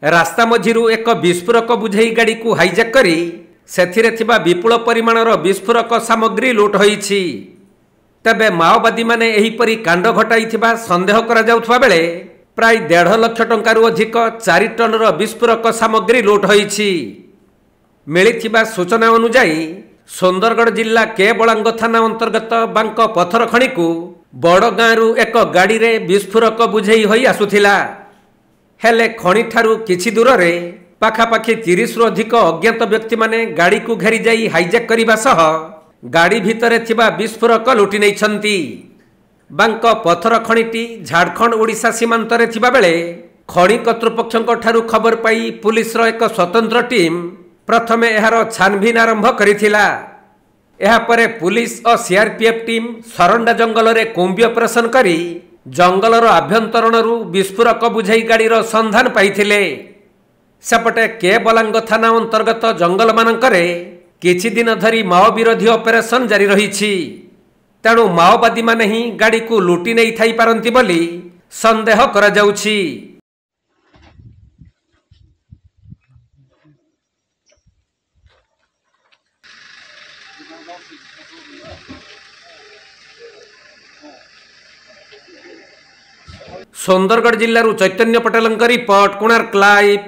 रास्ता मझिरु एक विस्फोरक बुझेई गाड़ी को हाइजैक करी सेथिरे थिबा विपुल परिमाणर विस्फोरक सामग्री लुट होईछि। तेबे माओवादी माने एहीपरि कांड घटाइथिबा संदेह करा जाउथबा बेले प्राय 1.5 लाख टंकारु अधिक 4 टनर विस्फोरक सामग्री लुट होईछि। मिलिथिबा सूचना अनुसार सुंदरगढ़ जिला केबलांग थाना अंतर्गत बांक पथर खणी को बड़गाँरु एक गाड़ी रे विस्फोरक बुझेई होई आसुथिला। हेले खणी ठारू किछि दूर रे पाखापाखि 30 रु अधिक अज्ञात व्यक्ति माने गाड़ी को घेरी जाई हाइजैक करिबा सह गाड़ी भितरे थिबा विस्फोरक लुटि नैछंती। बांक पथर खणीटी झारखंड ओडिशा सीमांत रे थिबा बेले खणी कर्तृपक्षक ठारू खबर पाई पुलिस रो एक स्वतंत्र टीम प्रथमे एहार छानभिन आरंभ करिथिला। एहा परे पुलिस और सीआरपीएफ टीम सरंडा जंगल रे कुंभी ऑपरेशन करी जंगलर आभ्यंतरणरू विस्फोरक बुझेई गाड़ीर संधान पाइथिले। सेपटे केबलांग थाना अंतर्गत जंगल मानकरे किछि दिन धरी माओ विरोधी ऑपरेशन जारी रहिछि। तेणु माओवादी माने ही गाड़ी को लुटि नहीं थाई पारंती बोली संदेह करा जाउछि। सुंदरगढ़ जिल्लारू चैतन्य पटेलଙ୍କ रिपोर्ट, कोणार्क लाइव।